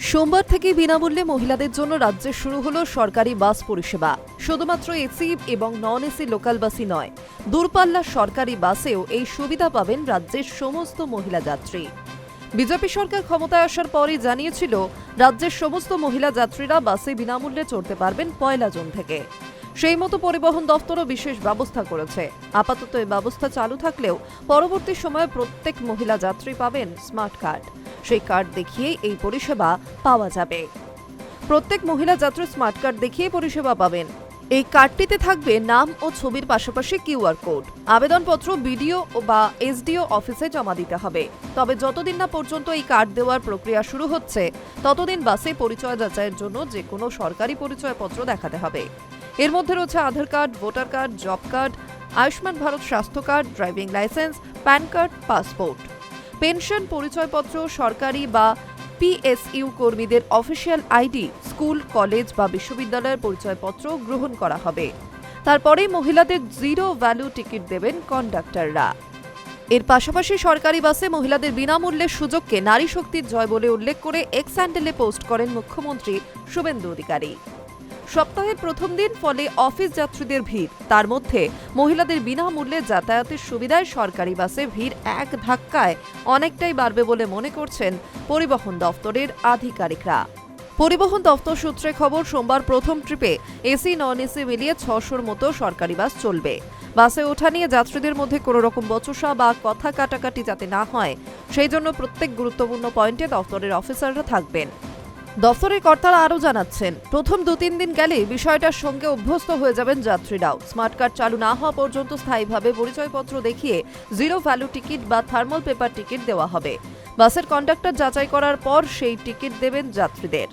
সোমবার থেকে বিনামূল্যে মহিলাদের জন্য রাজ্যে শুরু হলো সরকারি বাস পরিষেবা। শুধুমাত্র এসি এবং নন এসি লোকাল বাসই নয়, দূরপাল্লার সরকারি বাসেও এই সুবিধা পাবেন রাজ্যের সমস্ত মহিলা যাত্রী। বিজেপি সরকার ক্ষমতায় আসার পরই জানিয়েছিল রাজ্যের সমস্ত মহিলা যাত্রীরা বাসে বিনামূল্যে চড়তে পারবেন 1 জুন থেকে। সেই মতো পরিবহন দফতরও বিশেষ ব্যবস্থা করেছে। আপাতত এই ব্যবস্থা চালু থাকলেও পরবর্তী সময়ে প্রত্যেক মহিলা যাত্রী পাবেন স্মার্ট কার্ড। সেই কার্ড দেখিয়েই এই পরিষেবা পাওয়া যাবে। প্রত্যেক মহিলা যাত্রী স্মার্ট কার্ড দেখিয়ে পরিষেবা পাবেন। এই কার্ডটিতে থাকবে নাম ও ছবির পাশাপাশি কিউআর কোড। আবেদনপত্র বিডিও বা এসডিও অফিসে জমা দিতে হবে। তবে যতদিন না পর্যন্ত এই কার্ড দেওয়ার প্রক্রিয়া শুরু হচ্ছে, ততদিন বাসে পরিচয় যাচাইয়ের জন্য যে কোনো সরকারি পরিচয়পত্র দেখাতে হবে। এর মধ্যে রয়েছে Aadhaar card, voter card, job card, Ayushman Bharat Swasthya card, driving licence, PAN card, passport. Pension, পরিচয়পত্র, সরকারি বা পিএসইউ কর্মীদের অফিসিয়াল আইডি, স্কুল, কলেজ বা বিশ্ববিদ্যালয়ের পরিচয়পত্র গ্রহণ করা হবে। তারপরেই মহিলাদের 0 ভ্যালু টিকিট দেবেন কন্ডাক্টররা। এর পাশাপাশি সরকারি বাসে মহিলাদের বিনামূল্যের সুযোগকে নারী শক্তির জয় বলে উল্লেখ করে এক্স হ্যান্ডেলে পোস্ট করেন মুখ্যমন্ত্রী শুভেন্দু অধিকারী। সপ্তাহের প্রথম দিন, ফলে অফিস যাত্রীদের ভিড়। তার মধ্যে মহিলাদের বিনামূল্যে যাতায়াতের সুবিধায় সরকারি বাসে ভিড় এক ধাক্কায় অনেকটাই বাড়বে বলে মনে করছেন পরিবহন দফতরের আধিকারিকরা। পরিবহন দফতর সূত্রে খবর, সোমবার প্রথম ট্রিপে এসি নন এসি মিলিয়ে 600-র মতো সরকারি বাস চলবে। বাসে ওঠা নিয়ে যাত্রীদের মধ্যে কোনো রকম বচসা বা কথা কাটাকাটি যাতে না হয়, সেই জন্য প্রত্যেক গুরুত্বপূর্ণ পয়েন্টে দফতরের অফিসাররা থাকবেন। দফতরের কর্তারা আরও জানাচ্ছেন, প্রথম 2-3 দিন গেলে বিষয়টার সঙ্গে অভ্যস্ত হয়ে যাবেন যাত্রীরাও। স্মার্ট কার্ড চালু না হওয়া পর্যন্ত স্থায়ীভাবে পরিচয়পত্র দেখিয়ে 0 ভ্যালু টিকিট বা থার্মাল পেপার টিকিট দেওয়া হবে। বাসের কন্ডাক্টর যাচাই করার পর সেই টিকিট দেবেন যাত্রীদের।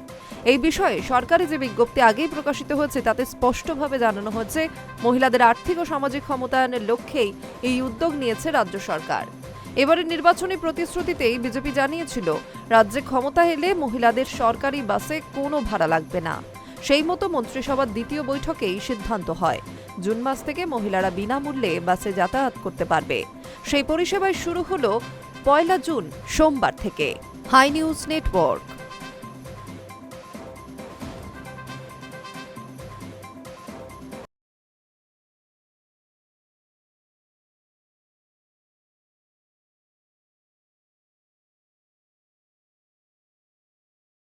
এই বিষয়ে সরকারি যে বিজ্ঞপ্তি আগেই প্রকাশিত হয়েছে, তাতে স্পষ্টভাবে জানানো হচ্ছে মহিলাদের আর্থিক ও সামাজিক ক্ষমতায়নের লক্ষ্যেই এই উদ্যোগ নিয়েছে রাজ্য সরকার। এবারের নির্বাচনী প্রতিশ্রুতিতেই বিজেপি জানিয়েছিল রাজ্যে ক্ষমতা এলে মহিলাদের সরকারি বাসে কোনো ভাড়া লাগবে না। সেই মতো মন্ত্রিসভার দ্বিতীয় বৈঠকেই সিদ্ধান্ত হয়, জুন মাস থেকে মহিলারা বিনামূল্যে বাসে যাতায়াত করতে পারবে। সেই পরিষেবায় শুরু হলো 1 জুন সোমবার থেকে। High news network.